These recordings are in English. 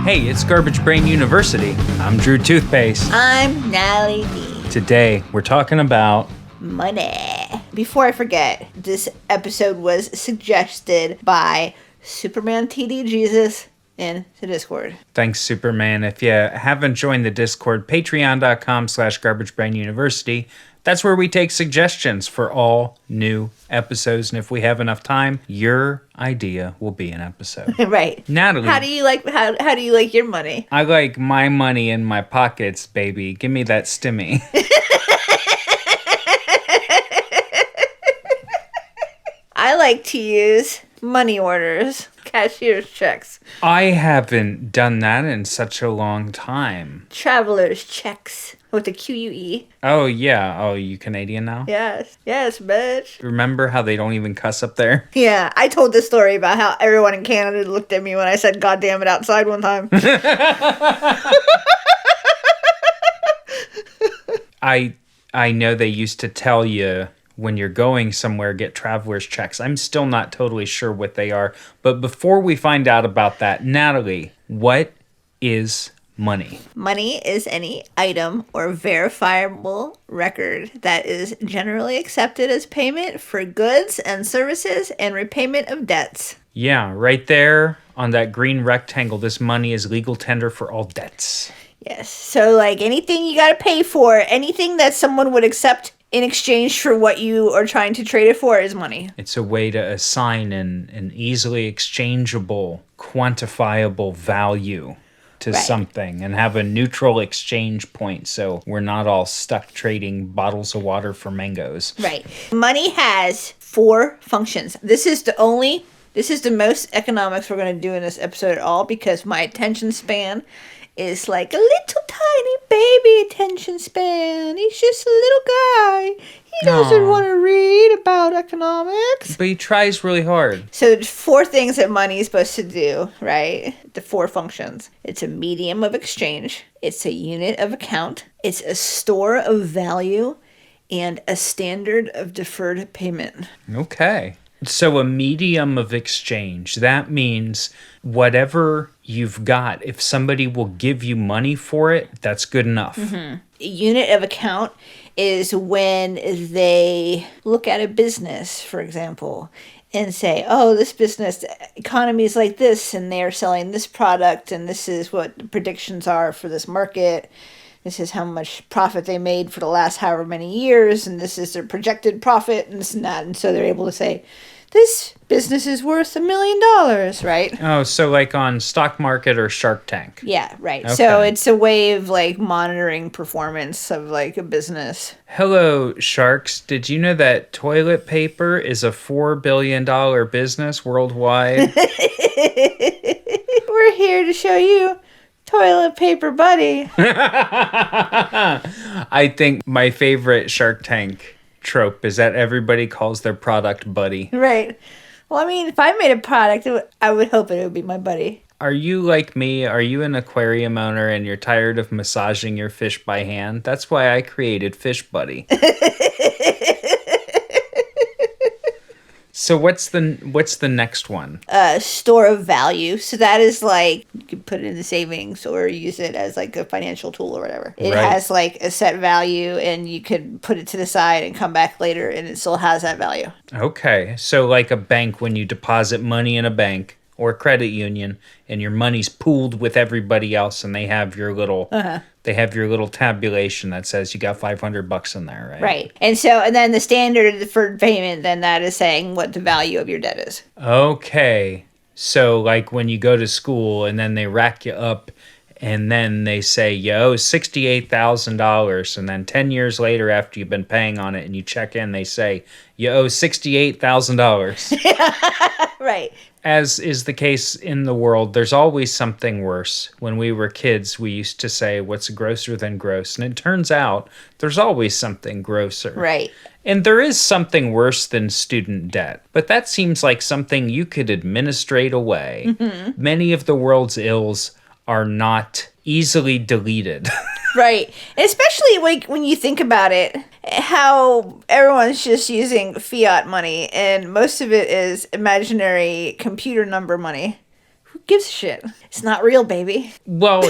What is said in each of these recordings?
Hey, it's Garbage Brain University. I'm Drew Toothpaste. I'm Natalie D. Today, we're talking about Money. Before I forget, this episode was suggested by Superman TD Jesus in the Discord. Thanks, Superman. If you haven't joined the Discord, patreon.com/garbagebrainuniversity. That's where we take suggestions for all new episodes. And if we have enough time, your idea will be an episode. Right. Natalie. How do you like your money? I like my money in my pockets, baby. Give me that stimmy. I like to use money orders, cashier's checks, I haven't done that in such a long time. traveler's checks with the QUE. Oh, yeah. Oh, you Canadian now? Yes, bitch. Remember how they don't even cuss up there? Yeah, I told this story about how everyone in Canada looked at me when I said "God damn it" outside one time. I know they used to tell you when you're going somewhere, get traveler's checks. I'm still not totally sure what they are. But before we find out about that, Natalie, what is money? Money is any item or verifiable record that is generally accepted as payment for goods and services and repayment of debts. Yeah, right there on that green rectangle, this money is legal tender for all debts. Yes, so like anything you gotta pay for, anything that someone would accept in exchange for what you are trying to trade it for is money. It's a way to assign an easily exchangeable, quantifiable value to something and have a neutral exchange point so we're not all stuck trading bottles of water for mangoes. Right. Money has 4 functions. This is the most economics we're going to do in this episode at all because my attention span is like a little tiny baby attention span. He's just a little guy. He doesn't want to read about economics. But he tries really hard. So there's 4 things that money is supposed to do, right? The 4 functions. It's a medium of exchange. It's a unit of account. It's a store of value. And a standard of deferred payment. Okay. So a medium of exchange, that means whatever you've got, if somebody will give you money for it, that's good enough. Mm-hmm. A unit of account is when they look at a business, for example, and say, oh, this business economy is like this, and they're selling this product, and this is what the predictions are for this market. This is how much profit they made for the last however many years, and this is their projected profit, and this and that. And so they're able to say, this business is worth $1 million, right? Oh, so like on stock market or Shark Tank. Yeah, right. Okay. So it's a way of like monitoring performance of like a business. Hello, sharks. Did you know that toilet paper is a $4 billion business worldwide? We're here to show you Toilet Paper Buddy. I think my favorite Shark Tank trope is that everybody calls their product Buddy. Right. Well, I mean, if I made a product, I would hope it would be my buddy. Are you like me? Are you an aquarium owner and you're tired of massaging your fish by hand? That's why I created Fish Buddy. So what's the next one? Store of value. So that is like, you can put it in the savings or use it as like a financial tool or whatever. It has like a set value and you could put it to the side and come back later and it still has that value. Okay. So like a bank, when you deposit money in a bank or a credit union and your money's pooled with everybody else and they have your little tabulation that says you got $500 in there, right? Right. And then the standard deferred payment, then that is saying what the value of your debt is. Okay. So like when you go to school and then they rack you up and then they say you owe $68,000 and then 10 years later after you've been paying on it and you check in, they say you owe $68,000. Right. As is the case in the world, there's always something worse. When we were kids, we used to say, what's grosser than gross? And it turns out there's always something grosser. Right. And there is something worse than student debt. But that seems like something you could administrate away. Mm-hmm. Many of the world's ills are not easily deleted. Right. Especially like when you think about it, how everyone's just using fiat money and most of it is imaginary computer number money Who gives a shit? It's not real, baby. Well,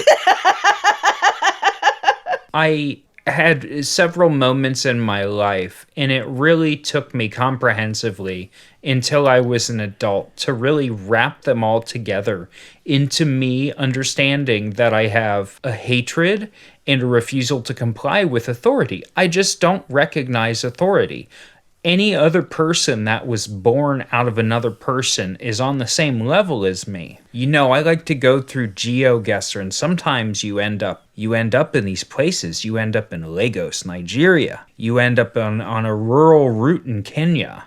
I had several moments in my life, and it really took me comprehensively until I was an adult to really wrap them all together into me understanding that I have a hatred and a refusal to comply with authority. I just don't recognize authority. Any other person that was born out of another person is on the same level as me. You know, I like to go through GeoGuessr, and sometimes you end up in these places. You end up in Lagos, Nigeria. You end up on a rural route in Kenya.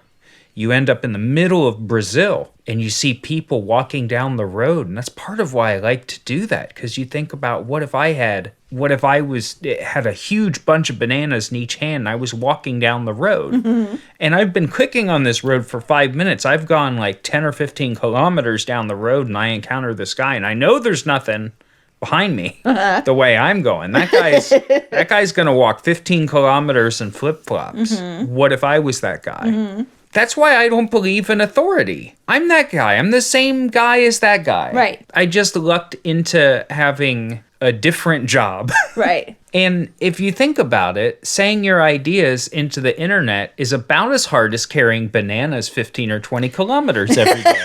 You end up in the middle of Brazil, and you see people walking down the road. And that's part of why I like to do that, because you think about what if I had a huge bunch of bananas in each hand and I was walking down the road. Mm-hmm. And I've been clicking on this road for 5 minutes. I've gone like 10 or 15 kilometers down the road, and I encounter this guy, and I know there's nothing behind me the way I'm going. That guy's going to walk 15 kilometers in flip-flops. Mm-hmm. What if I was that guy? Mm-hmm. That's why I don't believe in authority. I'm that guy. I'm the same guy as that guy. Right. I just lucked into having a different job. Right. And if you think about it, saying your ideas into the internet is about as hard as carrying bananas 15 or 20 kilometers every day.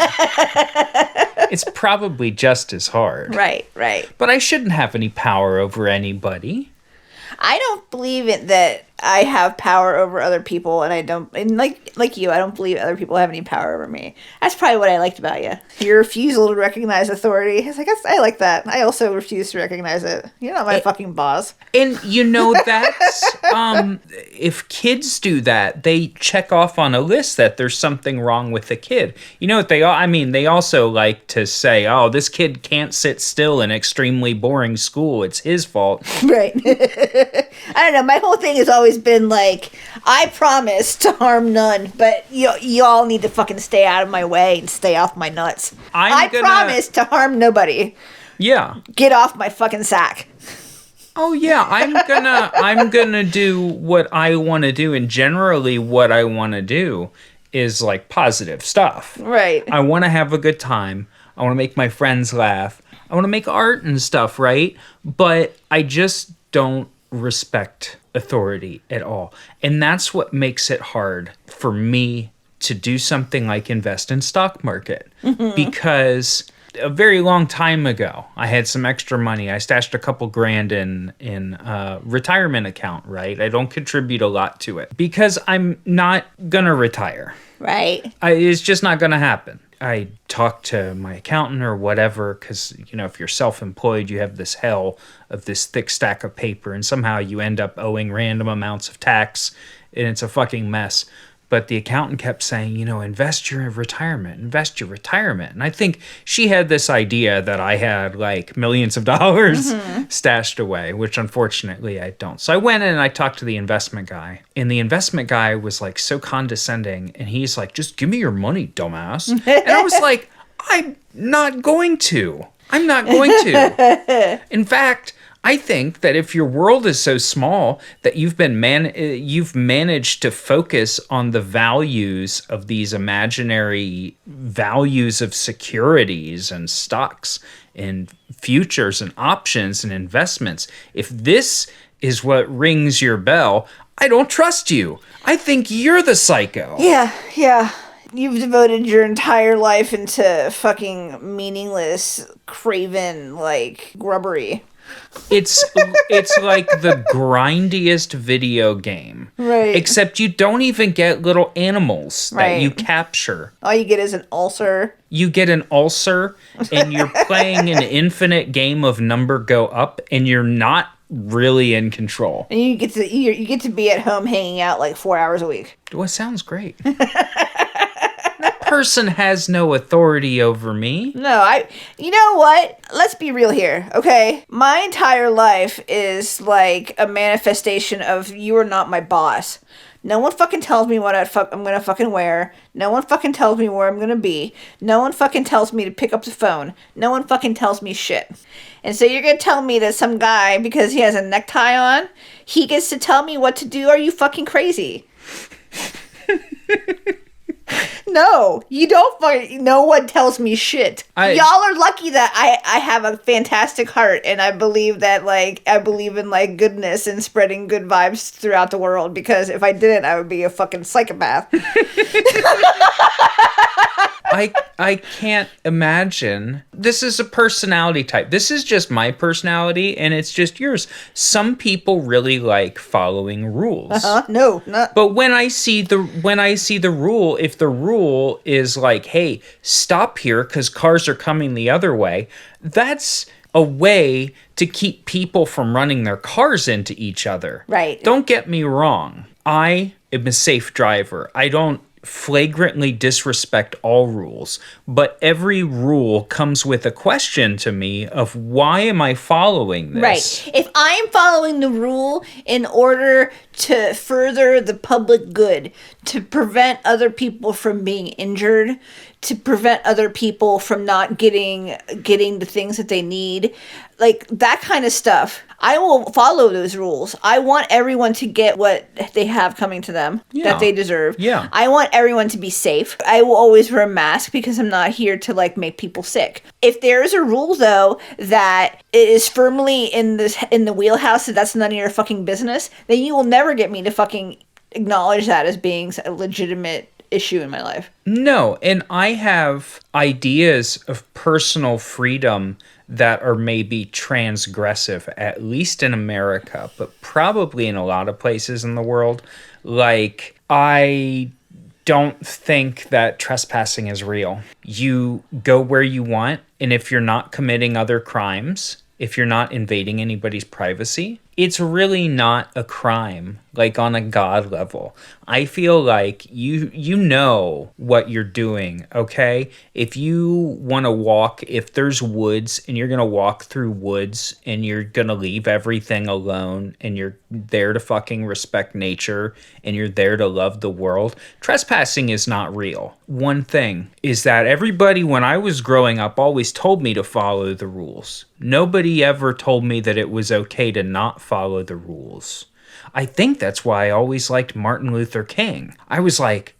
It's probably just as hard. Right, right. But I shouldn't have any power over anybody. I don't believe it that I have power over other people, and like you, I don't believe other people have any power over me. That's probably what I liked about you. Your refusal to recognize authority. It's like, I like that. I also refuse to recognize it. You're not my fucking boss. And you know, that's, if kids do that, they check off on a list that there's something wrong with the kid. You know what they also like to say, oh, this kid can't sit still in extremely boring school. It's his fault. Right. I don't know. My whole thing has always been like, I promise to harm none, but you all need to fucking stay out of my way and stay off my nuts. I promise to harm nobody. Yeah. Get off my fucking sack. Oh yeah, I'm gonna do what I want to do, and generally what I want to do is like positive stuff. Right. I want to have a good time. I want to make my friends laugh. I want to make art and stuff, right? But I just don't respect authority at all. And that's what makes it hard for me to do something like invest in stock market. Mm-hmm. Because a very long time ago, I had some extra money. I stashed a couple grand in a retirement account, right? I don't contribute a lot to it because I'm not gonna retire. Right. It's just not gonna happen. I talked to my accountant or whatever, because, you know, if you're self-employed, you have this hell of this thick stack of paper, and somehow you end up owing random amounts of tax, and it's a fucking mess. But the accountant kept saying, you know, invest your retirement. And I think she had this idea that I had like millions of dollars stashed away, which unfortunately I don't. So I went in and I talked to the investment guy. And the investment guy was like so condescending. And he's like, just give me your money, dumbass. And I was like, I'm not going to. In fact, I think that if your world is so small that you've managed to focus on the values of these imaginary values of securities and stocks and futures and options and investments, if this is what rings your bell, I don't trust you. I think you're the psycho. Yeah. You've devoted your entire life into fucking meaningless, craven, like, grubbery. It's like the grindiest video game. Right. Except you don't even get little animals that you capture. All you get is an ulcer. You get an ulcer, and you're playing an infinite game of number go up, and you're not really in control. And you get to be at home hanging out like 4 hours a week. Well, it sounds great. That person has no authority over me. No, you know what? Let's be real here, okay? My entire life is like a manifestation of you are not my boss. No one fucking tells me what I'm gonna fucking wear. No one fucking tells me where I'm gonna be. No one fucking tells me to pick up the phone. No one fucking tells me shit. And so you're gonna tell me that some guy, because he has a necktie on, he gets to tell me what to do? Are you fucking crazy? No, you don't fucking. No one tells me shit. Y'all are lucky that I have a fantastic heart, and I believe that I believe in goodness and spreading good vibes throughout the world. Because if I didn't, I would be a fucking psychopath. I can't imagine. This is a personality type. This is just my personality, and it's just yours. Some people really like following rules. No, not. But when I see the rule, if the rule is like, hey, stop here because cars are coming the other way, that's a way to keep people from running their cars into each other. Right. Don't get me wrong. I am a safe driver. I don't flagrantly disrespect all rules, but every rule comes with a question to me of why am I following this? Right. If I'm following the rule in order to further the public good, to prevent other people from being injured, to prevent other people from not getting the things that they need, that kind of stuff, I will follow those rules. I want everyone to get what they have coming to them that they deserve. Yeah. I want everyone to be safe. I will always wear a mask because I'm not here to make people sick. If there is a rule though that it is firmly in the wheelhouse that's none of your fucking business, then you will never get me to fucking acknowledge that as being a legitimate issue in my life. No, and I have ideas of personal freedom that are maybe transgressive, at least in America, but probably in a lot of places in the world. I don't think that trespassing is real. You go where you want, and if you're not committing other crimes, if you're not invading anybody's privacy, it's really not a crime, on a God level. I feel like you know what you're doing, okay? If you want to walk, if there's woods and you're going to walk through woods and you're going to leave everything alone and you're there to fucking respect nature and you're there to love the world, trespassing is not real. One thing is that everybody when I was growing up always told me to follow the rules. Nobody ever told me that it was okay to not follow the rules. I think that's why I always liked Martin Luther King. I was like,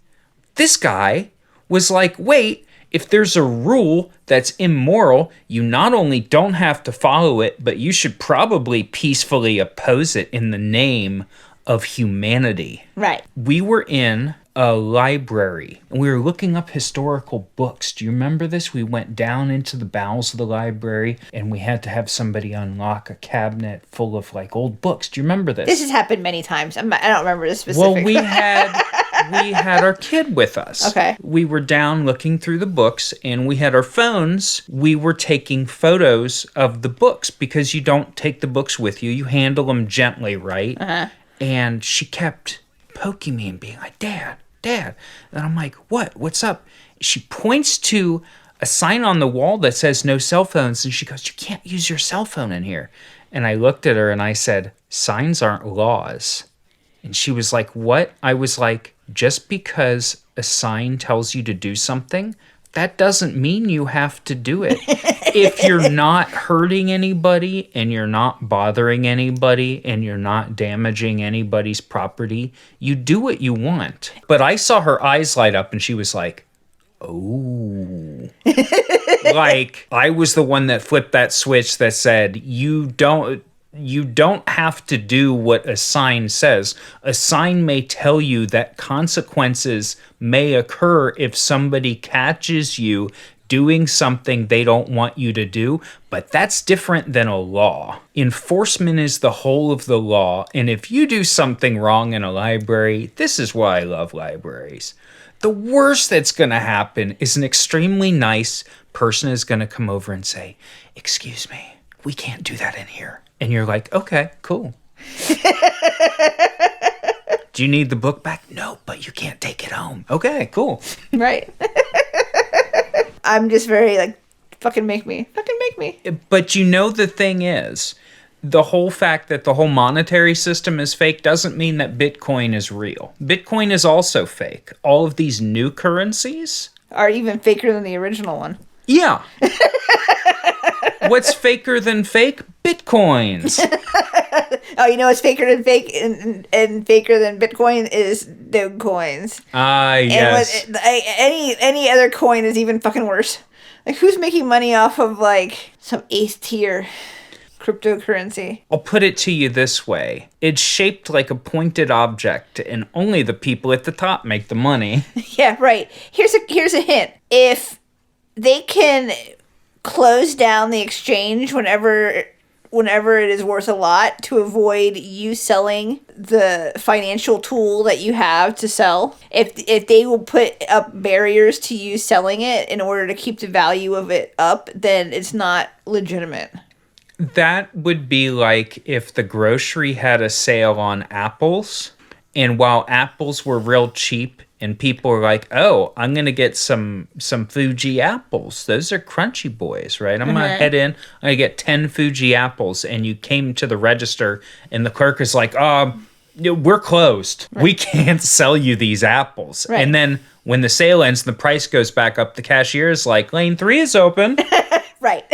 this guy was like, wait, if there's a rule that's immoral, you not only don't have to follow it, but you should probably peacefully oppose it in the name of humanity. Right. We were in a library and we were looking up historical books. Do you remember this? We went down into the bowels of the library and we had to have somebody unlock a cabinet full of old books. Do you remember this? This has happened many times. I don't remember this specific. Well, we had our kid with us. Okay. We were down looking through the books and we had our phones. We were taking photos of the books because you don't take the books with you. You handle them gently, right? Uh-huh. And she kept poking me and being like, Dad. And I'm like, what? What's up? She points to a sign on the wall that says no cell phones. And she goes, you can't use your cell phone in here. And I looked at her and I said, signs aren't laws. And she was like, what? I was like, just because a sign tells you to do something, that doesn't mean you have to do it. If you're not hurting anybody and you're not bothering anybody and you're not damaging anybody's property, you do what you want. But I saw her eyes light up and she was like, oh. I was the one that flipped that switch that said, you don't have to do what a sign says. A sign may tell you that consequences may occur if somebody catches you doing something they don't want you to do, but that's different than a law. Enforcement is the whole of the law, and if you do something wrong in a library, this is why I love libraries. The worst that's going to happen is an extremely nice person is going to come over and say, excuse me, we can't do that in here. And you're like, okay, cool. Do you need the book back? No, but you can't take it home. Okay, cool. Right. I'm just very fucking make me. But the thing is, the whole fact that the whole monetary system is fake doesn't mean that Bitcoin is real. Bitcoin is also fake. All of these new currencies are even faker than the original one. Yeah. What's faker than fake? Bitcoins. Oh, you know what's faker than fake and faker than Bitcoin is Dogecoins. Yes. And any other coin is even fucking worse. Like, who's making money off of like some eighth tier cryptocurrency? I'll put it to you this way. It's shaped like a pointed object, and only the people at the top make the money. Yeah, right. Here's a hint. If they can close down the exchange whenever it is worth a lot to avoid you selling the financial tool that you have to sell, if they will put up barriers to you selling it in order to keep the value of it up, then it's not legitimate. That would be like if the grocery had a sale on apples, and while apples were real cheap, and people were like, "Oh, I'm gonna get some Fuji apples. Those are crunchy boys, right? I'm gonna head in. I'm gonna get 10 Fuji apples." And you came to the register, and the clerk is like, "We're closed. Right. We can't sell you these apples." Right. And then when the sale ends and the price goes back up, the cashier is like, "Lane 3 is open." Right.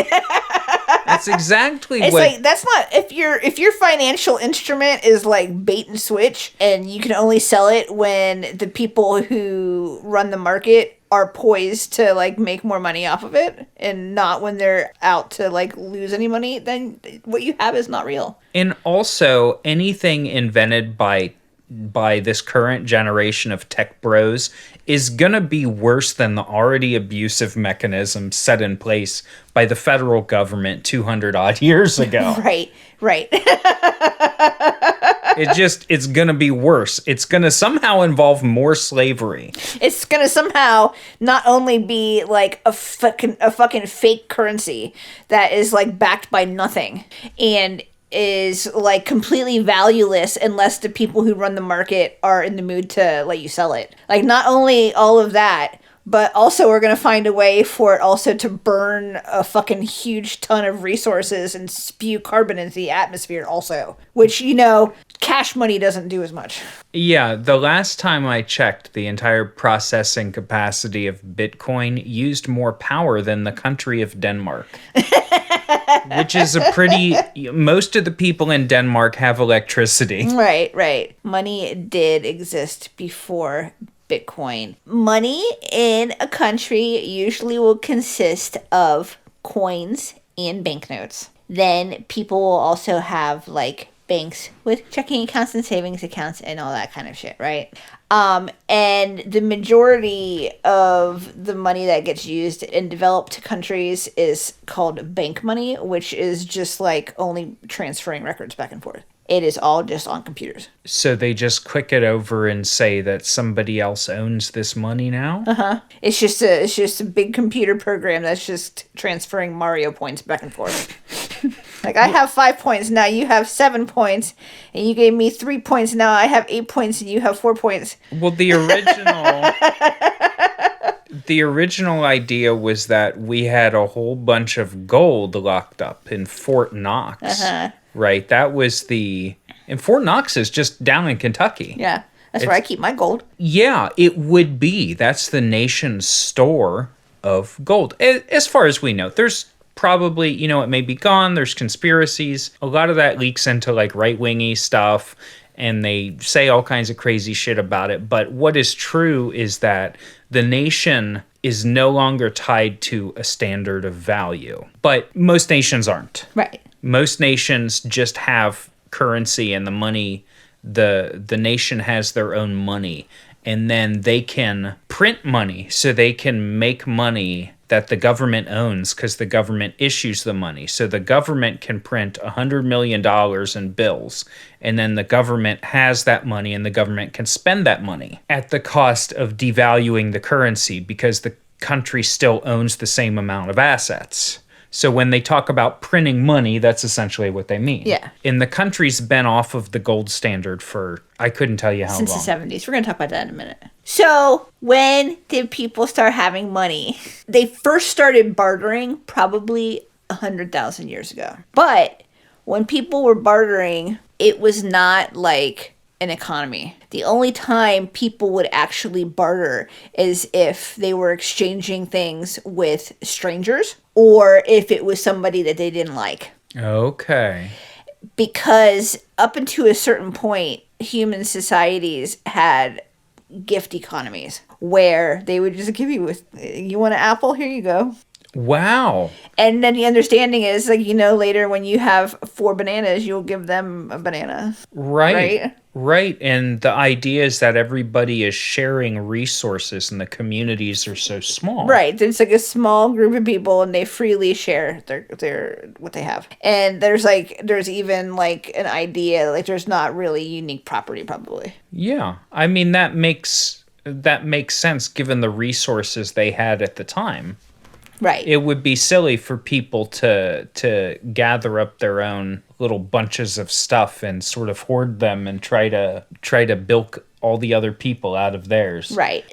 That's exactly it's like, that's not, if your financial instrument is like bait and switch and you can only sell it when the people who run the market are poised to like make more money off of it and not when they're out to like lose any money, then what you have is not real. And also, anything invented by this current generation of tech bros is gonna be worse than the already abusive mechanisms set in place by the federal government 200 odd years ago. Right. It's gonna be worse. It's gonna somehow involve more slavery. It's gonna somehow not only be like a fucking fake currency that is like backed by nothing and is like completely valueless unless the people who run the market are in the mood to let you sell it. Like, not only all of that, but also we're going to find a way for it also to burn a fucking huge ton of resources and spew carbon into the atmosphere also, which, cash money doesn't do as much. Yeah, the last time I checked, the entire processing capacity of Bitcoin used more power than the country of Denmark. Which is most of the people in Denmark have electricity. Right. Money did exist before Bitcoin. Money in a country usually will consist of coins and banknotes. Then people will also have like banks with checking accounts and savings accounts and all that kind of shit, right? And the majority of the money that gets used in developed countries is called bank money, which is just like only transferring records back and forth. It is all just on computers. So they just click it over and say that somebody else owns this money now? Uh-huh. It's just a big computer program that's just transferring Mario points back and forth. Like, I have 5 points, now you have 7 points, and you gave me 3 points, now I have 8 points, and you have 4 points. Well, the original idea was that we had a whole bunch of gold locked up in Fort Knox. Uh-huh. Right? That was and Fort Knox is just down in Kentucky. Yeah, that's where I keep my gold. Yeah, it would be. That's the nation's store of gold. As far as we know, there's probably, it may be gone. There's conspiracies. A lot of that leaks into like right-wingy stuff, and they say all kinds of crazy shit about it. But what is true is that the nation is no longer tied to a standard of value. But most nations aren't. Right. Most nations just have currency, and the money, the nation has their own money. And then they can print money, so they can make money that the government owns because the government issues the money. So the government can print $100 million in bills, and then the government has that money, and the government can spend that money at the cost of devaluing the currency because the country still owns the same amount of assets. So when they talk about printing money, that's essentially what they mean. Yeah. And the country's been off of the gold standard for, I couldn't tell you how long. Since the 70s. We're going to talk about that in a minute. So when did people start having money? They first started bartering probably 100,000 years ago. But when people were bartering, it was not like an economy. The only time people would actually barter is if they were exchanging things with strangers or if it was somebody that they didn't like. Okay. Because up until a certain point, human societies had gift economies where they would just give you want an apple? Here you go. Wow. And then the understanding is, like, later when you have 4 bananas, you'll give them a banana. Right. Right. And the idea is that everybody is sharing resources and the communities are so small. Right. It's like a small group of people and they freely share their what they have. And there's even like an idea, like there's not really unique property probably. Yeah. I mean, that makes sense given the resources they had at the time. Right. It would be silly for people to gather up their own little bunches of stuff and sort of hoard them and try to bilk all the other people out of theirs. Right.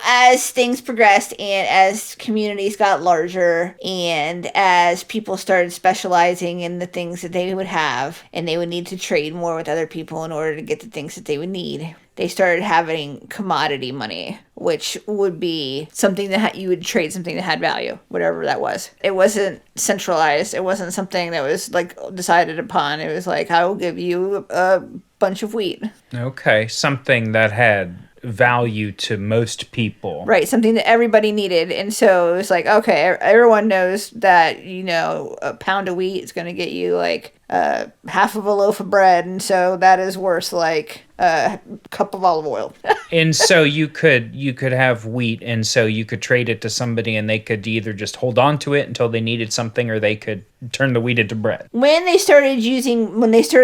As things progressed and as communities got larger and as people started specializing in the things that they would have and they would need to trade more with other people in order to get the things that they would need, they started having commodity money, which would be something that you would trade something that had value, whatever that was. It wasn't centralized. It wasn't something that was like decided upon. It was like, I will give you a bunch of wheat. Okay, something that had value to most people. Right, something that everybody needed. And so it was like, okay, everyone knows that, a pound of wheat is going to get you like half of a loaf of bread. And so that is worth like a cup of olive oil. And so you could have wheat, and so you could trade it to somebody and they could either just hold on to it until they needed something or they could turn the wheat into bread. When they started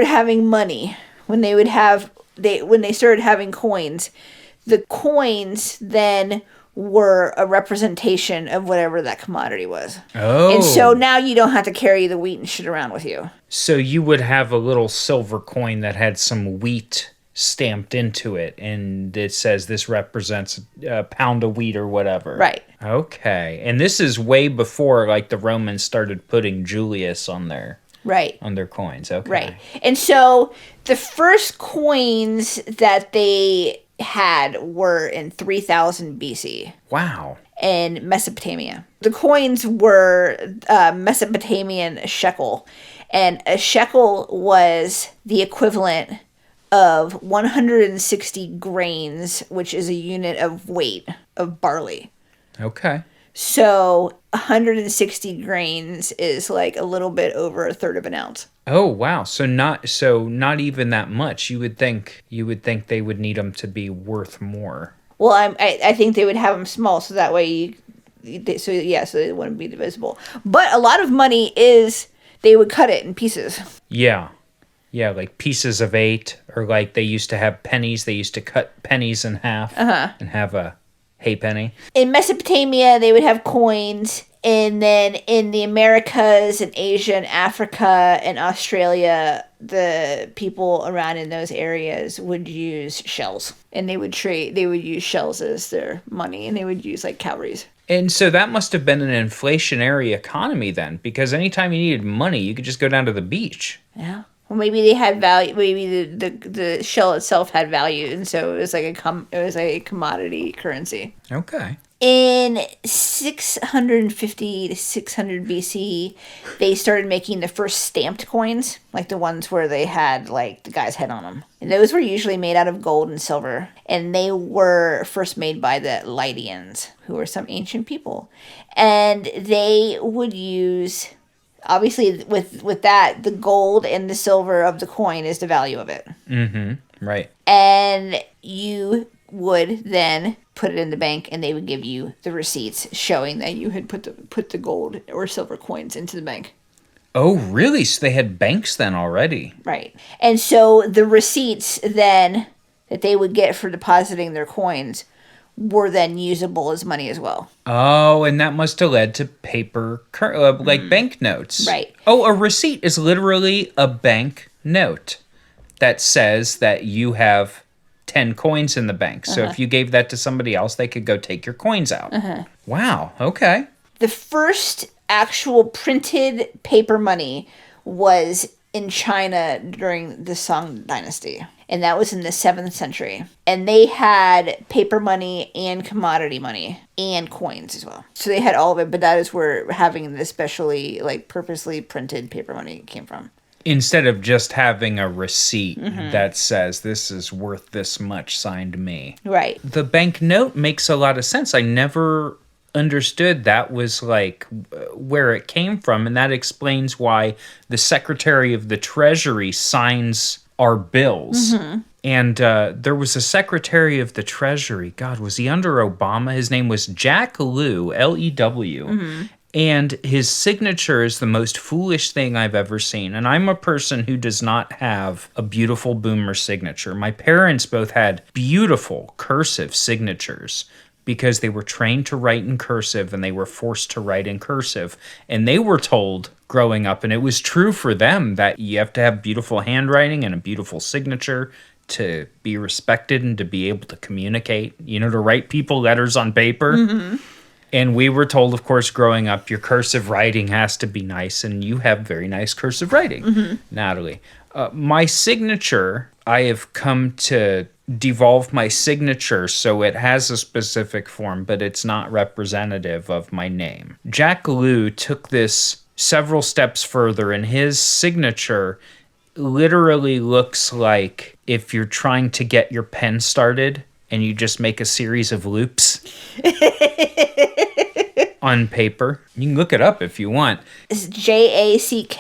having money, when they started having coins, the coins then were a representation of whatever that commodity was. Oh. And so now you don't have to carry the wheat and shit around with you. So you would have a little silver coin that had some wheat stamped into it, and it says this represents a pound of wheat or whatever. Right. Okay. And this is way before like the Romans started putting Julius on their coins. Okay. Right. And so the first coins that they had were in 3000 BC. Wow. In Mesopotamia. The coins were Mesopotamian shekel. And a shekel was the equivalent of 160 grains, which is a unit of weight of barley. Okay. So 160 grains is like a little bit over a third of an ounce. Oh wow! So not even that much. You would think they would need them to be worth more. Well, I think they would have them small so that way so they wouldn't be divisible. But a lot of money is they would cut it in pieces. Yeah, like pieces of 8, or like they used to have pennies. They used to cut pennies in half and have a halfpenny. In Mesopotamia, they would have coins. And then in the Americas and Asia and Africa and Australia, the people around in those areas would use shells. And they would use shells as their money, and they would use like cowries. And so that must have been an inflationary economy then, because anytime you needed money, you could just go down to the beach. Yeah. Well, maybe they had value. Maybe the shell itself had value, and so it was like a commodity currency. Okay. In 650 to 600 BC, they started making the first stamped coins, like the ones where they had like the guy's head on them. And those were usually made out of gold and silver, and they were first made by the Lydians, who were some ancient people, and they would use. Obviously, with that, the gold and the silver of the coin is the value of it. Mm-hmm. Right. And you would then put it in the bank, and they would give you the receipts showing that you had put the gold or silver coins into the bank. Oh, really? So they had banks then already? Right. And so the receipts then that they would get for depositing their coins were then usable as money as well. Oh, and that must have led to paper, like banknotes. Right. Oh, a receipt is literally a bank note that says that you have 10 coins in the bank. So if you gave that to somebody else, they could go take your coins out. Wow, okay. The first actual printed paper money was in China during the Song Dynasty. And that was in the 7th century. And they had paper money and commodity money and coins as well. So they had all of it, but that is where having the especially like purposely printed paper money came from. Instead of just having a receipt that says this is worth this much, signed me. Right. The banknote makes a lot of sense. I never understood that was like where it came from, and that explains why the Secretary of the Treasury signs our bills. And there was a Secretary of the Treasury. God, was he under Obama? His name was Jack Lew, Lew. And his signature is the most foolish thing I've ever seen. And I'm a person who does not have a beautiful boomer signature. My parents both had beautiful cursive signatures because they were trained to write in cursive and they were forced to write in cursive. And they were told growing up, and it was true for them, that you have to have beautiful handwriting and a beautiful signature to be respected and to be able to communicate, to write people letters on paper. And we were told, of course, growing up, your cursive writing has to be nice, and you have very nice cursive writing, Natalie. My signature, I have come to devolve my signature so it has a specific form, but it's not representative of my name. Jack Lew took this several steps further, and his signature literally looks like if you're trying to get your pen started and you just make a series of loops on paper. You can look it up if you want. It's JACKLEW.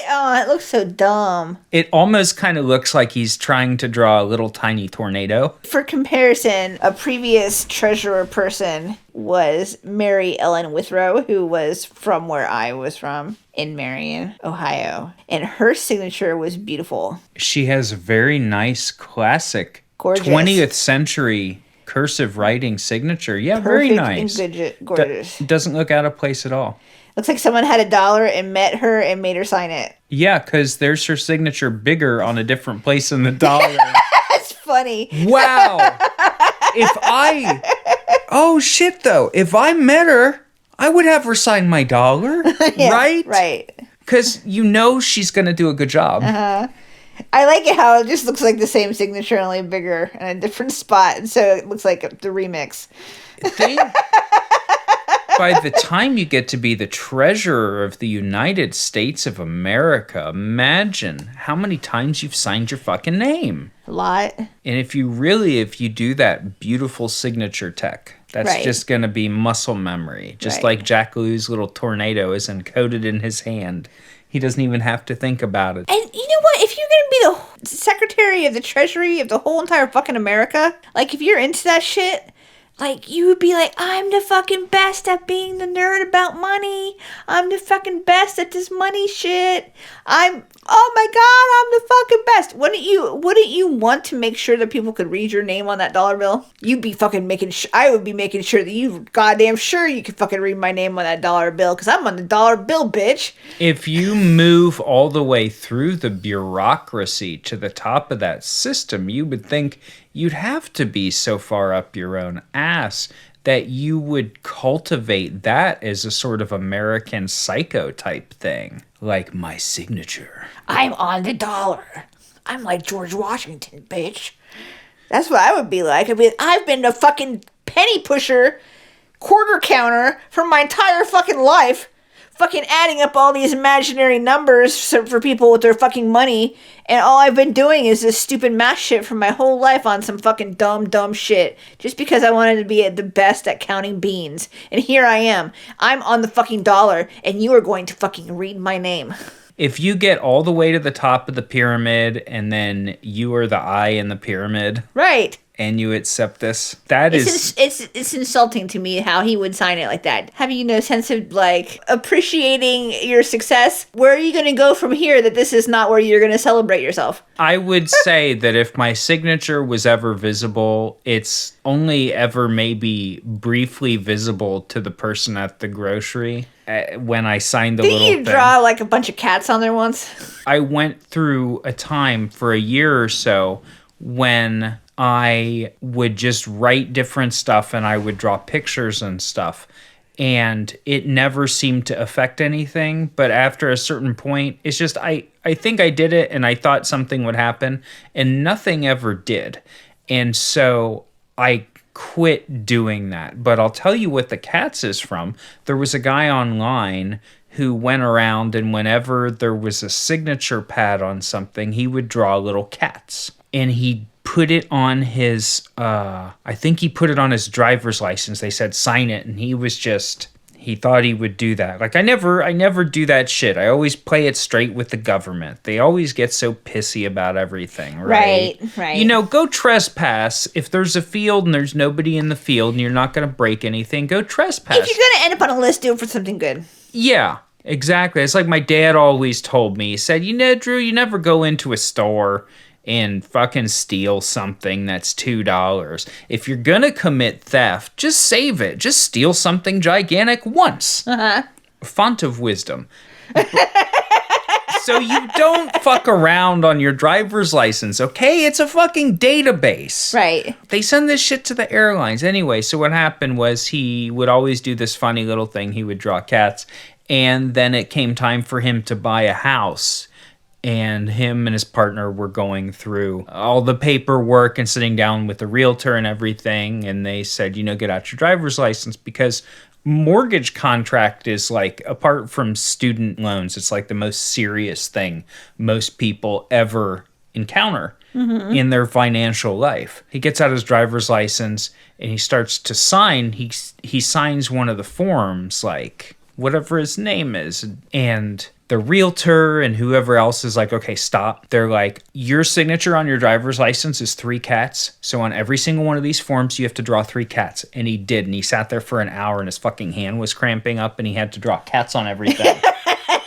Oh, it looks so dumb. It almost kind of looks like he's trying to draw a little tiny tornado. For comparison, a previous treasurer person was Mary Ellen Withrow, who was from where I was from, in Marion, Ohio. And her signature was beautiful. She has a very nice, classic, Gorgeous. 20th century cursive writing signature. Yeah, very nice. And gorgeous. Doesn't look out of place at all. Looks like someone had $1 and met her and made her sign it. Yeah, because there's her signature bigger on a different place in the dollar. That's funny. Wow. Oh shit though, if I met her, I would have her sign my dollar, Yeah, right? Right. Because she's going to do a good job. I like it how it just looks like the same signature, only bigger and a different spot. And so it looks like the remix. By the time you get to be the treasurer of the United States of America, imagine how many times you've signed your fucking name. A lot. And if you do that beautiful signature tech, that's Right. just going to be muscle memory. Just Right. like Jack Lew's little tornado is encoded in his hand. He doesn't even have to think about it. And you know what? If you're going to be the Secretary of the Treasury of the whole entire fucking America, like if you're into that shit, like you would be like, I'm the fucking best at being the nerd about money. I'm the fucking best at this money shit. Oh my god, I'm the fucking best. Wouldn't you want to make sure that people could read your name on that dollar bill? You'd be fucking I would be making sure that you goddamn sure you could fucking read my name on that dollar bill, because I'm on the dollar bill, bitch. If you move all the way through the bureaucracy to the top of that system, you would think you'd have to be so far up your own ass that you would cultivate that as a sort of American psycho type thing. Like my signature. I'm on the dollar. I'm like George Washington, bitch. That's what I would be like. I've been a fucking penny pusher, quarter counter for my entire fucking life. Fucking adding up all these imaginary numbers for people with their fucking money. And all I've been doing is this stupid math shit for my whole life on some fucking dumb shit. Just because I wanted to be the best at counting beans. And here I am. I'm on the fucking dollar. And you are going to fucking read my name. If you get all the way to the top of the pyramid and then you are the eye in the pyramid. Right. And you accept this. It's insulting to me how he would sign it like that. Having no sense of like appreciating your success. Where are you going to go from here that this is not where you're going to celebrate yourself? I would say that if my signature was ever visible, it's only ever maybe briefly visible to the person at the grocery when I signed the little thing. Did you draw like a bunch of cats on there once? I went through a time for a year or so when I would just write different stuff and I would draw pictures and stuff. And it never seemed to affect anything. But after a certain point, it's just, I think I did it and I thought something would happen and nothing ever did. And so I quit doing that. But I'll tell you what the cats is from. There was a guy online who went around, and whenever there was a signature pad on something, he would draw little cats. And he put it on his, I think he put it on his driver's license. They said, sign it. And he thought he would do that. Like, I never do that shit. I always play it straight with the government. They always get so pissy about everything, right? Right. You know, go trespass. If there's a field and there's nobody in the field and you're not going to break anything, go trespass. If you're going to end up on a list, do it for something good. Yeah, exactly. It's like my dad always told me. He said, you know, Drew, you never go into a store and fucking steal something that's $2. If you're gonna commit theft, just save it. Just steal something gigantic once. Font of wisdom. So you don't fuck around on your driver's license, okay? It's a fucking database. Right. They send this shit to the airlines. Anyway, so what happened was he would always do this funny little thing. He would draw cats. And then it came time for him to buy a house. And him and his partner were going through all the paperwork and sitting down with the realtor and everything. And they said, you know, get out your driver's license, because mortgage contract is like, apart from student loans, it's like the most serious thing most people ever encounter in their financial life. He gets out his driver's license and he starts to sign. He signs one of the forms, like whatever his name is. And the realtor and whoever else is like, okay, stop. They're like, your signature on your driver's license is 3 cats. So on every single one of these forms, you have to draw 3 cats. And he did. And he sat there for an hour and his fucking hand was cramping up and he had to draw cats on everything.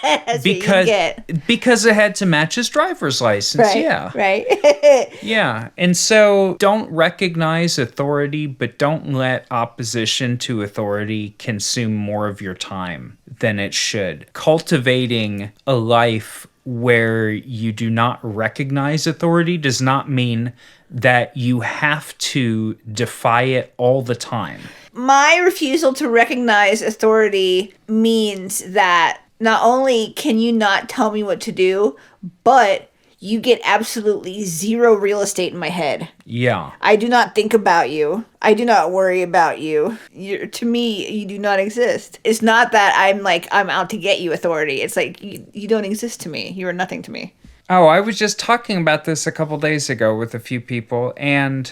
That's because it had to match his driver's license. Right, yeah. Right. Yeah. And so don't recognize authority, but don't let opposition to authority consume more of your time than it should. Cultivating a life where you do not recognize authority does not mean that you have to defy it all the time. My refusal to recognize authority means that not only can you not tell me what to do, but you get absolutely zero real estate in my head. Yeah. I do not think about you. I do not worry about you. To me, you do not exist. It's not that I'm out to get you, authority. It's like, you don't exist to me. You are nothing to me. Oh, I was just talking about this a couple days ago with a few people, and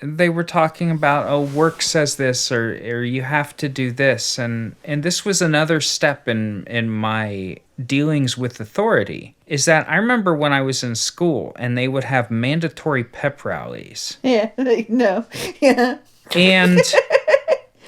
they were talking about, oh, work says this, or you have to do this. And this was another step in my dealings with authority, is that I remember when I was in school and they would have mandatory pep rallies. Yeah, no. Yeah. And,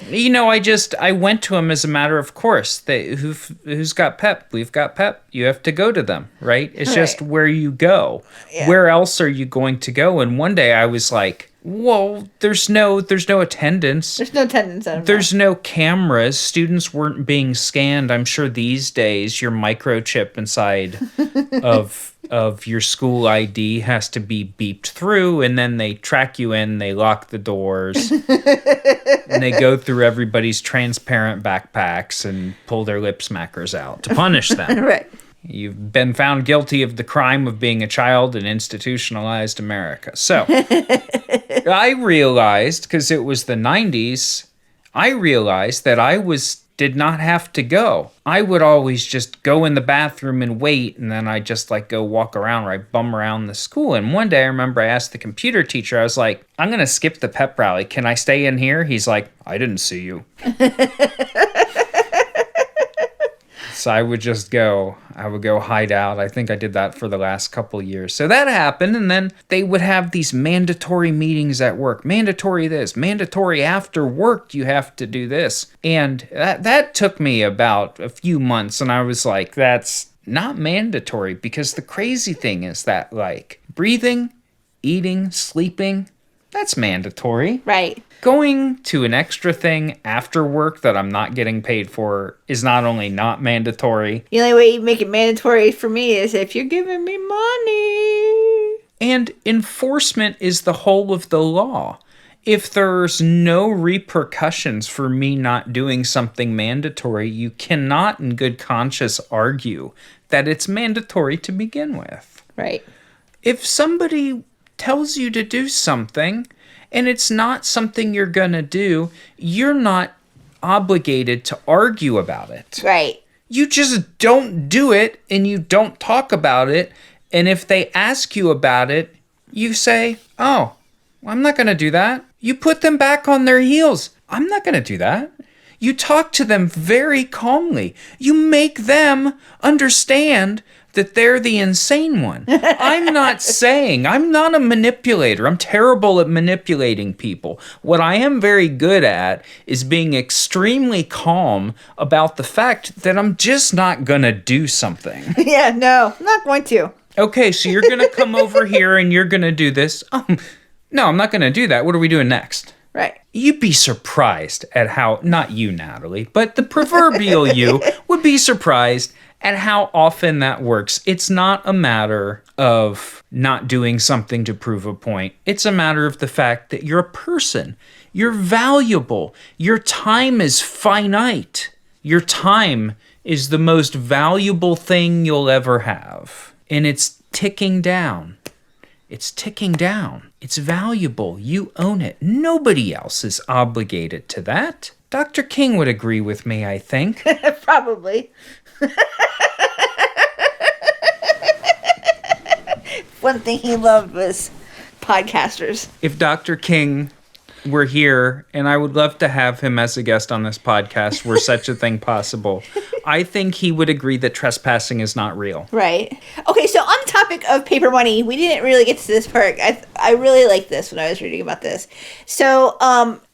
you know, I went to them as a matter of course. Who's got pep? We've got pep. You have to go to them, right? It's Right. just where you go. Yeah. Where else are you going to go? And one day I was like, whoa, there's no attendance. There's no attendance out of There's no cameras. Students weren't being scanned. I'm sure these days your microchip inside of your school ID has to be beeped through, and then they track you in, they lock the doors, and they go through everybody's transparent backpacks and pull their lip smackers out to punish them. Right. You've been found guilty of the crime of being a child in institutionalized America. So I realized, because it was the 90s, I realized that did not have to go. I would always just go in the bathroom and wait, and then I just go walk around, or I bum around the school. And one day I remember I asked the computer teacher, I was like, I'm going to skip the pep rally. Can I stay in here? He's like, I didn't see you. So I would go hide out. I think I did that for the last couple years. So that happened, and then they would have these mandatory meetings at work. Mandatory this, mandatory after work, you have to do this. And that took me about a few months, and I was like, that's not mandatory, because the crazy thing is that, breathing, eating, sleeping, that's mandatory. Right. Going to an extra thing after work that I'm not getting paid for is not only not mandatory. The only way you make it mandatory for me is if you're giving me money. And enforcement is the whole of the law. If there's no repercussions for me not doing something mandatory, you cannot in good conscience argue that it's mandatory to begin with. Right. If somebody tells you to do something and it's not something you're gonna do, you're not obligated to argue about it. Right. You just don't do it and you don't talk about it. And if they ask you about it, you say, oh, I'm not going to do that. You put them back on their heels. I'm not going to do that. You talk to them very calmly. You make them understand that they're the insane one. I'm not a manipulator. I'm terrible at manipulating people. What I am very good at is being extremely calm about the fact that I'm just not going to do something. Yeah, no, I'm not going to. Okay, so you're going to come over here and you're going to do this. No, I'm not going to do that. What are we doing next? Right. You'd be surprised at how, not you, Natalie, but the proverbial you would be surprised at how often that works. It's not a matter of not doing something to prove a point. It's a matter of the fact that you're a person. You're valuable. Your time is finite. Your time is the most valuable thing you'll ever have. And it's ticking down. It's ticking down. It's valuable. You own it. Nobody else is obligated to that. Dr. King would agree with me, I think. Probably. One thing he loved was podcasters. If Dr. King were here, and I would love to have him as a guest on this podcast, were such a thing possible, I think he would agree that trespassing is not real. Right. Okay, so on the topic of paper money, we didn't really get to this part. I really liked this when I was reading about this. So,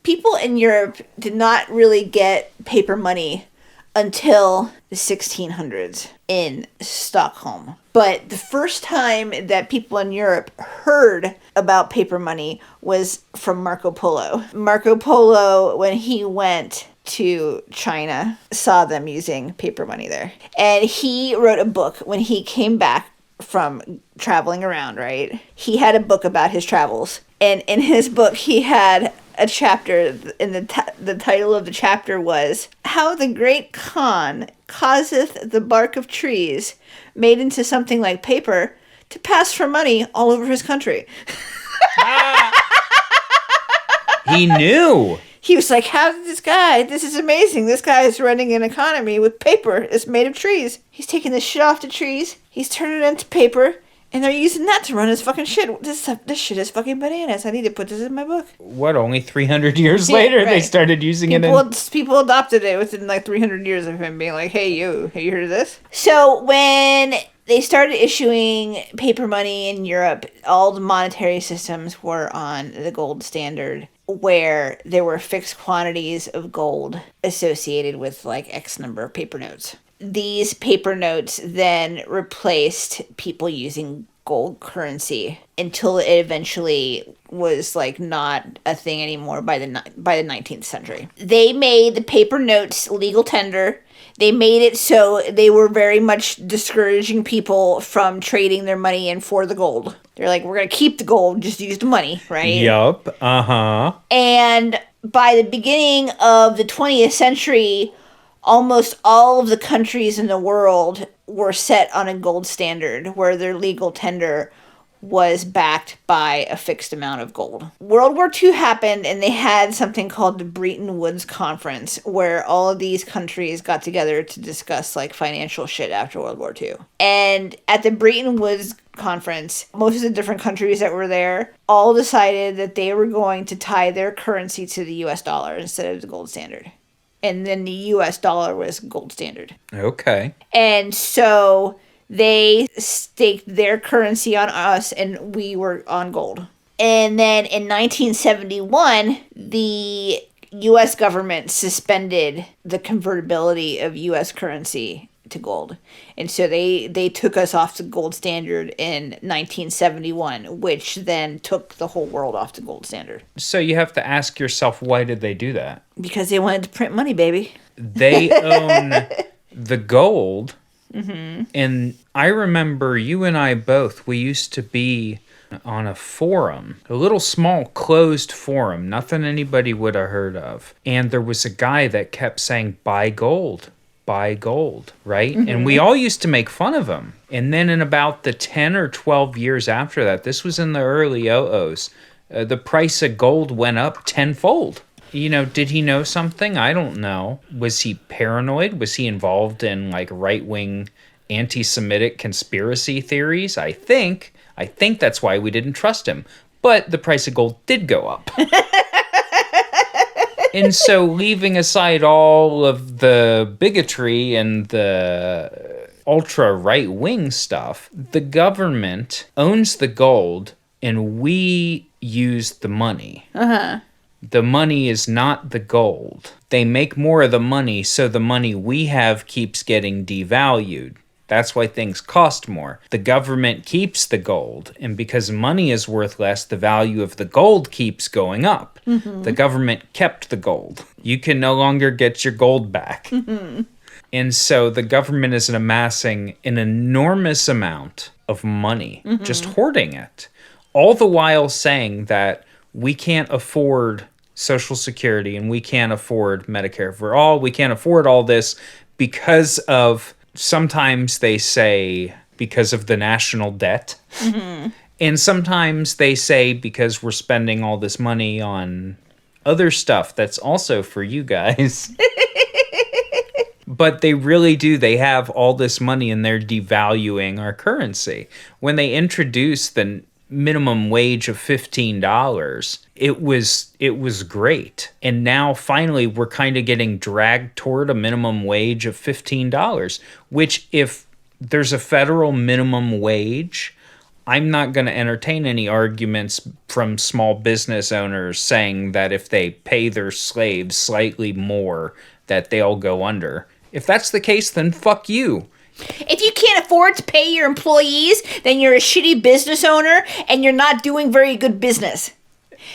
people in Europe did not really get paper money until the 1600s in Stockholm. But the first time that people in Europe heard about paper money was from Marco Polo. Marco Polo, when he went to China, saw them using paper money there. And he wrote a book when he came back from traveling around, right? He had a book about his travels. And in his book, he had a chapter, and the title of the chapter was, How the Great Khan Causeth the Bark of Trees Made into Something Like Paper to Pass for Money All Over His Country. He knew. He was like, how did this is amazing. This guy is running an economy with paper. It's made of trees. He's taking the shit off the trees. He's turning it into paper. And they're using that to run his fucking shit. This shit is fucking bananas. I need to put this in my book. What, only 300 years later right. they started using People adopted it within like 300 years of him being like, hey, have you heard of this? So when they started issuing paper money in Europe, all the monetary systems were on the gold standard, where there were fixed quantities of gold associated with like X number of paper notes. These paper notes then replaced people using gold currency until it eventually was like not a thing anymore by the 19th century. They made the paper notes legal tender. They made it so they were very much discouraging people from trading their money in for the gold. They're like, we're going to keep the gold, just use the money, right? Yup, uh-huh. And by the beginning of the 20th century, almost all of the countries in the world were set on a gold standard where their legal tender was backed by a fixed amount of gold. World War II happened, and they had something called the Bretton Woods Conference, where all of these countries got together to discuss like financial shit after World War II. And at the Bretton Woods Conference, most of the different countries that were there all decided that they were going to tie their currency to the US dollar instead of the gold standard. And then the US dollar was gold standard. Okay. And so they staked their currency on us, and we were on gold. And then in 1971, the US government suspended the convertibility of US currency to gold. And so they took us off the gold standard in 1971, which then took the whole world off the gold standard. So you have to ask yourself, why did they do that? Because they wanted to print money, baby. They own the gold. Mm-hmm. And I remember you and I both, we used to be on a forum, a little small closed forum, nothing anybody would have heard of. And there was a guy that kept saying, buy gold, right? Mm-hmm. And we all used to make fun of him. And then in about the 10 or 12 years after that, this was in the early 00s, the price of gold went up tenfold. Did he know something? I don't know. Was he paranoid? Was he involved in like right-wing anti-Semitic conspiracy theories? I think that's why we didn't trust him. But the price of gold did go up. And so, leaving aside all of the bigotry and the ultra right-wing stuff, the government owns the gold and we use the money. The money is not the gold. They make more of the money, so the money we have keeps getting devalued. That's why things cost more. The government keeps the gold, and because money is worth less, the value of the gold keeps going up. The government kept the gold. You can no longer get your gold back. And so the government is amassing an enormous amount of money, just hoarding it, all the while saying that we can't afford Social Security and we can't afford Medicare for all. We can't afford all this because of, sometimes they say because of the national debt. And sometimes they say because we're spending all this money on other stuff that's also for you guys. But they really do. They have all this money and they're devaluing our currency. When they introduced the minimum wage of $15, it was great. And now finally we're kind of getting dragged toward a minimum wage of $15, which if there's a federal minimum wage, I'm not going to entertain any arguments from small business owners saying that if they pay their slaves slightly more, that they'll go under. If that's the case, then fuck you. If you can't afford to pay your employees, then you're a shitty business owner and you're not doing very good business.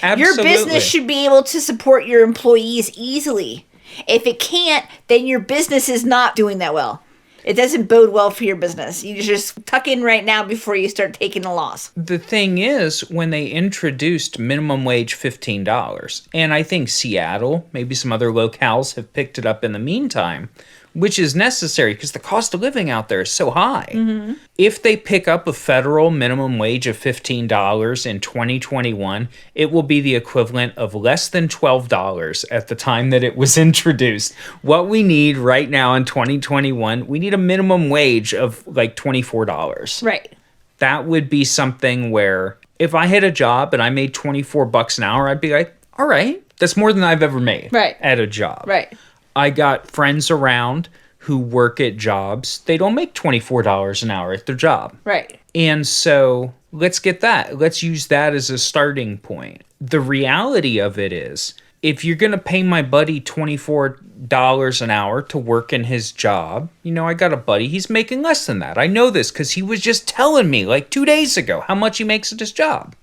Absolutely. Your business should be able to support your employees easily. If it can't, then your business is not doing that well. It doesn't bode well for your business. You just tuck in right now before you start taking a loss. The thing is, when they introduced minimum wage $15, and I think Seattle, maybe some other locales have picked it up in the meantime, which is necessary because the cost of living out there is so high. If they pick up a federal minimum wage of $15 in 2021, it will be the equivalent of less than $12 at the time that it was introduced. What we need right now in 2021, we need a minimum wage of like $24. Right. That would be something where if I had a job and I made $24 an hour, I'd be like, all right, that's more than I've ever made at a job. Right. I got friends around who work at jobs. They don't make $24 an hour at their job. Right. And so let's get that. Let's use that as a starting point. The reality of it is, if you're going to pay my buddy $24 an hour to work in his job, I got a buddy, he's making less than that. I know this because he was just telling me like 2 days ago how much he makes at his job.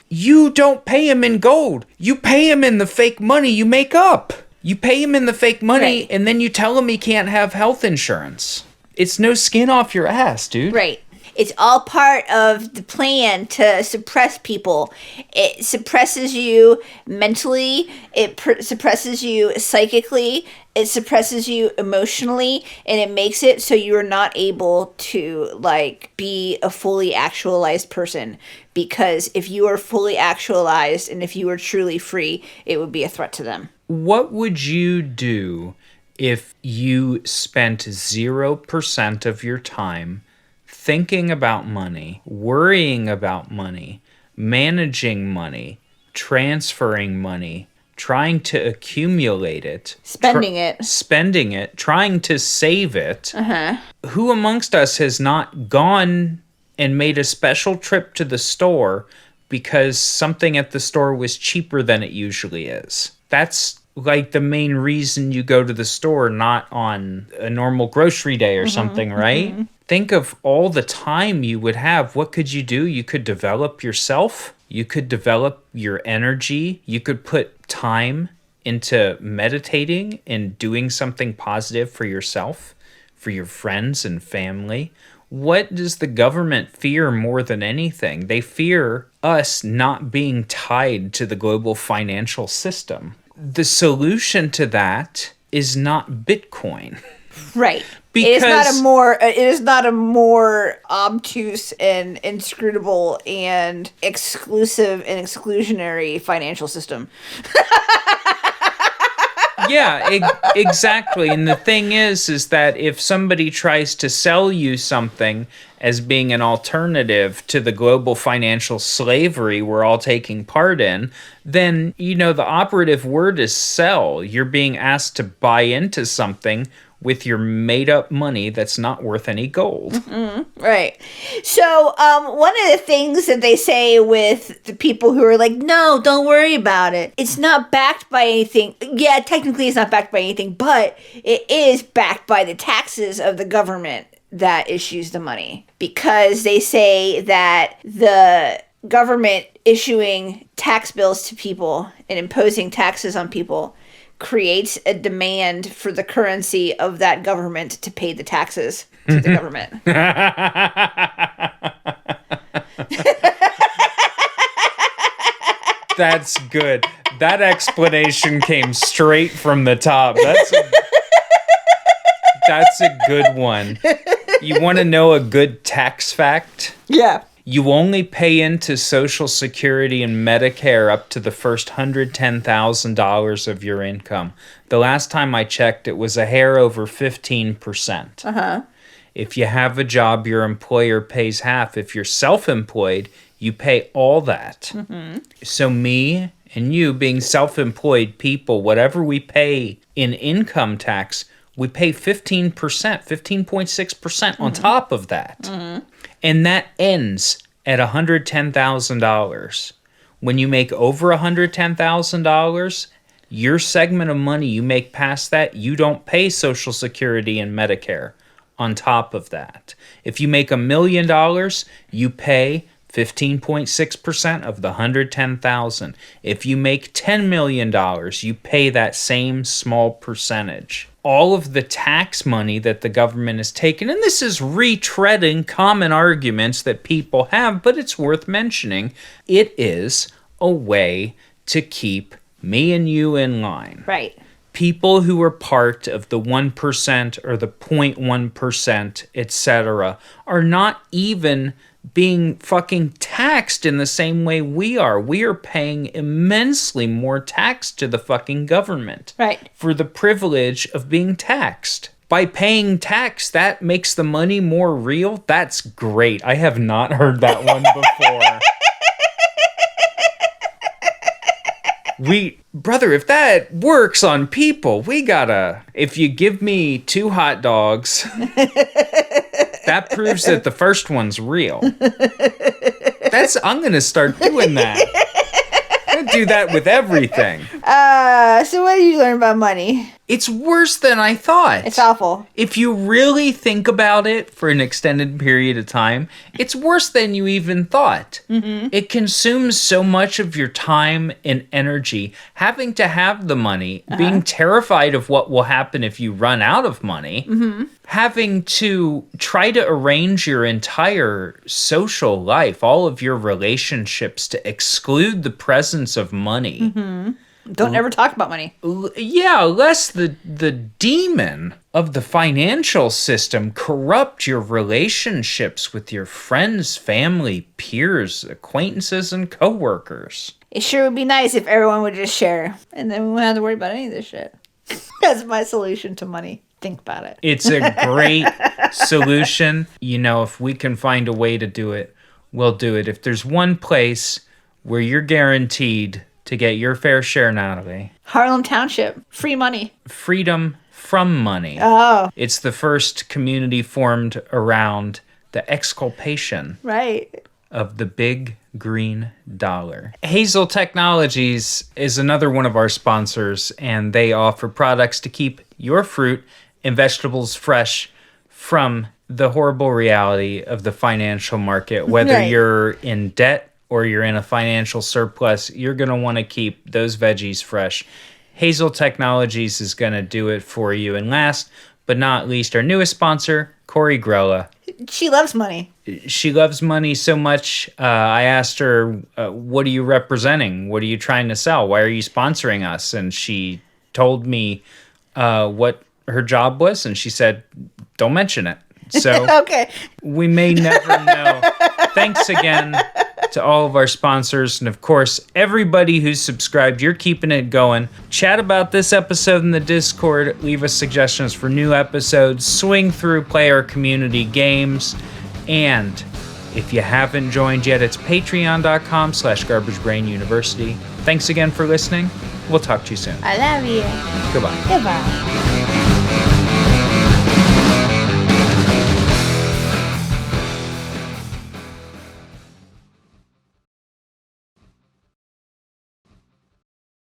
You don't pay him in gold. You pay him in the fake money you make up. You pay him in the fake money, and then you tell him he can't have health insurance. It's no skin off your ass, dude. Right. It's all part of the plan to suppress people. It suppresses you mentally. It suppresses you psychically. It suppresses you emotionally. And it makes it so you are not able to, be a fully actualized person. Because if you are fully actualized and if you are truly free, it would be a threat to them. What would you do if you spent 0% of your time thinking about money, worrying about money, managing money, transferring money, trying to accumulate it, spending it, trying to save it? Who amongst us has not gone and made a special trip to the store because something at the store was cheaper than it usually is? That's like the main reason you go to the store, not on a normal grocery day or something, right? Think of all the time you would have. What could you do? You could develop yourself. You could develop your energy. You could put time into meditating and doing something positive for yourself, for your friends and family. What does the government fear more than anything? They fear us not being tied to the global financial system. The solution to that is not Bitcoin. Right. Because it is not a more obtuse and inscrutable and exclusive and exclusionary financial system. Yeah, exactly. And the thing is that if somebody tries to sell you something as being an alternative to the global financial slavery we're all taking part in, then, the operative word is sell. You're being asked to buy into something with your made-up money that's not worth any gold. Right. So, one of the things that they say with the people who are like, no, don't worry about it. It's not backed by anything. Yeah, technically it's not backed by anything, but it is backed by the taxes of the government that issues the money. Because they say that the government issuing tax bills to people and imposing taxes on people creates a demand for the currency of that government to pay the taxes to the government. That's good. That explanation came straight from the top. That's a good one. You want to know a good tax fact? Yeah. You only pay into Social Security and Medicare up to the first $110,000 of your income. The last time I checked, it was a hair over 15%. Uh-huh. If you have a job, your employer pays half. If you're self-employed, you pay all that. Mm-hmm. So me and you being self-employed people, whatever we pay in income tax, we pay 15%, 15.6% on top of that. Mm-hmm. And that ends at $110,000. When you make over $110,000, your segment of money you make past that, you don't pay Social Security and Medicare on top of that. If you make $1 million, you pay 15.6% of the 110,000. If you make $10 million, you pay that same small percentage. All of the tax money that the government has taken, and this is retreading common arguments that people have, but it's worth mentioning, it is a way to keep me and you in line. Right. People who are part of the 1% or the 0.1%, etc., are not even being fucking taxed in the same way we are. We are paying immensely more tax to the fucking government. Right. For the privilege of being taxed. By paying tax, that makes the money more real. That's great. I have not heard that one before. Brother, if that works on people, if you give me 2 hot dogs, that proves that the first one's real. I'm going to start doing that. I'm going to do that with everything. So what did you learn about money? It's worse than I thought. It's awful. If you really think about it for an extended period of time, it's worse than you even thought. Mm-hmm. It consumes so much of your time and energy. Having to have the money, being terrified of what will happen if you run out of money, having to try to arrange your entire social life, all of your relationships to exclude the presence of money. Mm-hmm. Don't ever talk about money. Yeah, lest the demon of the financial system corrupt your relationships with your friends, family, peers, acquaintances, and coworkers. It sure would be nice if everyone would just share, and then we wouldn't have to worry about any of this shit. That's my solution to money. Think about it. It's a great solution. If we can find a way to do it, we'll do it. If there's one place where you're guaranteed to get your fair share, Natalie. Harlem Township. Free money. Freedom from money. Oh. It's the first community formed around the exculpation. Right. Of the big green dollar. Hazel Technologies is another one of our sponsors, and they offer products to keep your fruit and vegetables fresh from the horrible reality of the financial market. Whether you're in debt or you're in a financial surplus, you're going to want to keep those veggies fresh. Hazel Technologies is going to do it for you. And last but not least, our newest sponsor, Corey Grella. She loves money. She loves money so much. I asked her, what are you representing? What are you trying to sell? Why are you sponsoring us? And she told me what her job was, and she said, don't mention it. So okay. We may never know. Thanks again to all of our sponsors, and of course, everybody who's subscribed. You're keeping it going. Chat about this episode in the Discord. Leave us suggestions for new episodes. Swing through, play our community games. And if you haven't joined yet, it's patreon.com/garbagebrainuniversity. Thanks again for listening. We'll talk to you soon. I love you. Goodbye. Goodbye.